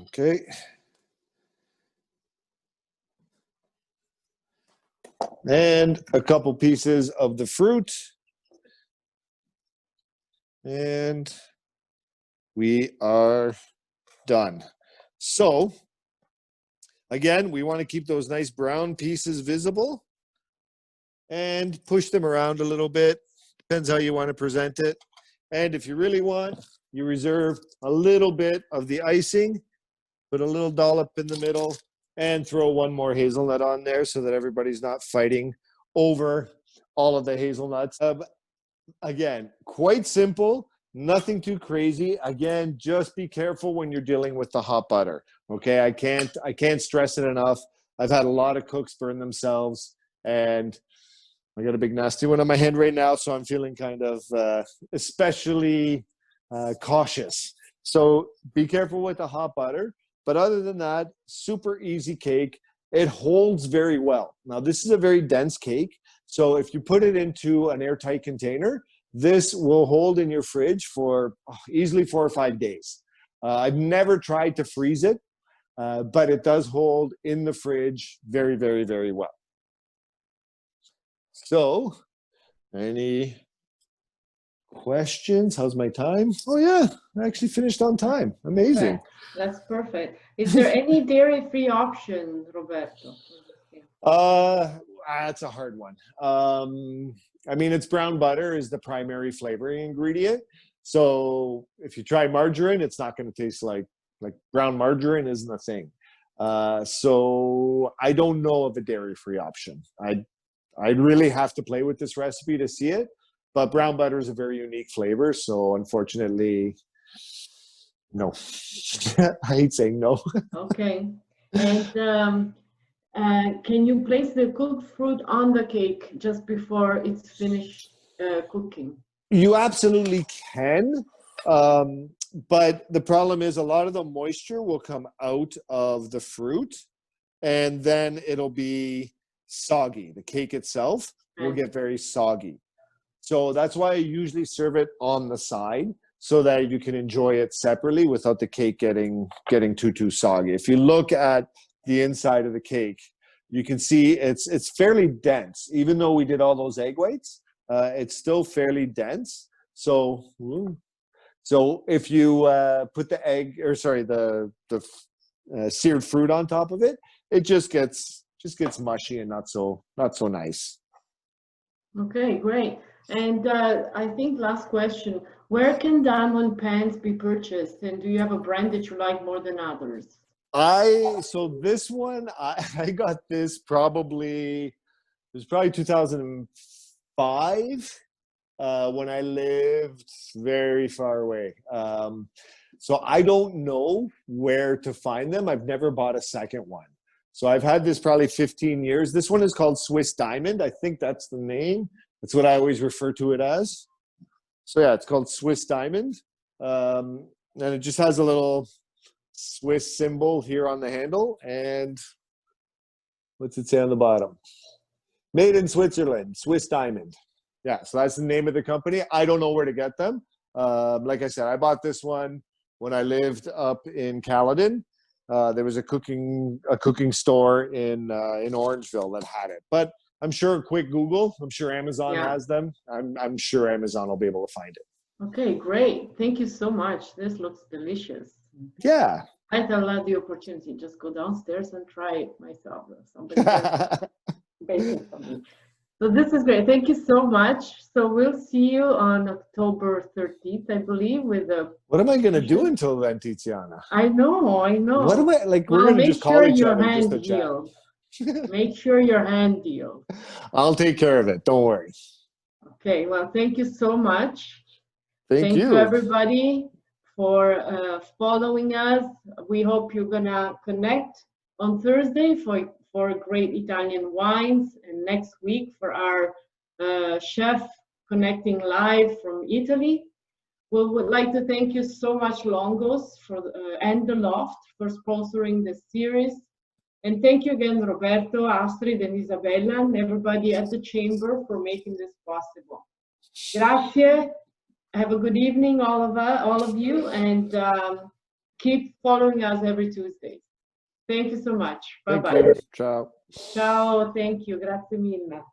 Okay. And a couple pieces of the fruit. And we are done. So again, we want to keep those nice brown pieces visible and push them around a little bit. Depends how you want to present it. And if you really want, you reserve a little bit of the icing, put a little dollop in the middle, and throw one more hazelnut on there so that everybody's not fighting over all of the hazelnuts. Again, quite simple, nothing too crazy. Again, just be careful when you're dealing with the hot butter. Okay, I can't stress it enough. I've had a lot of cooks burn themselves, and I got a big nasty one on my hand right now, so I'm feeling kind of especially cautious. So be careful with the hot butter. But other than that, super easy cake. It holds very well. Now, this is a very dense cake. So if you put it into an airtight container, this will hold in your fridge for easily 4 or 5 days. I've never tried to freeze it, but it does hold in the fridge very, very, very well. So, any questions? How's my time? Oh yeah, I actually finished on time. Amazing. That's perfect. Is there any dairy-free option, Roberto? That's a hard one. I mean, it's brown butter is the primary flavoring ingredient. So if you try margarine, it's not going to taste like brown margarine isn't a thing. So I don't know of a dairy-free option. I'd really have to play with this recipe to see it. But brown butter is a very unique flavor, so unfortunately, no. I hate saying no. Okay. And can you place the cooked fruit on the cake just before it's finished cooking? You absolutely can. But the problem is a lot of the moisture will come out of the fruit, and then it'll be soggy. The cake itself will get very soggy. So that's why I usually serve it on the side so that you can enjoy it separately without the cake getting too soggy. If you look at the inside of the cake, you can see it's fairly dense. Even though we did all those egg whites, it's still fairly dense. So if you put the seared fruit on top of it, it just gets mushy and not so nice. Okay, great. And I think last question, where can diamond pans be purchased? And do you have a brand that you like more than others? So this one, I got this probably 2005 when I lived very far away. So I don't know where to find them. I've never bought a second one. So I've had this probably 15 years. This one is called Swiss Diamond. I think that's the name. That's what I always refer to it as. So yeah, it's called Swiss Diamond. And it just has a little Swiss symbol here on the handle. And what's it say on the bottom? Made in Switzerland, Swiss Diamond. Yeah, so that's the name of the company. I don't know where to get them. Like I said, I bought this one when I lived up in Caledon. There was a cooking store in Orangeville that had it. But I'm sure a quick Google, I'm sure Amazon has them. I'm sure Amazon will be able to find it. Okay, great. Thank you so much. This looks delicious. Yeah. I'd love the opportunity. Just go downstairs and try it myself. Somebody baking something. So this is great. Thank you so much. So we'll see you on October 13th, I believe, with the. What am I going to do until then, Tiziana? I know. What am I like? Well, we're going to just call each other just to chat. Make sure your hand healed. I'll take care of it. Don't worry. Okay. Well, thank you so much. Thank you, everybody, for following us. We hope you're gonna connect on Thursday for great Italian wines, and next week for our chef connecting live from Italy. We would like to thank you so much, Longos, and The Loft for sponsoring this series. And thank you again, Roberto, Astrid, and Isabella, and everybody at the Chamber for making this possible. Grazie. Have a good evening, all of you, and keep following us every Tuesday. Thank you so much. Bye-bye. Ciao. Ciao. Thank you. Grazie mille.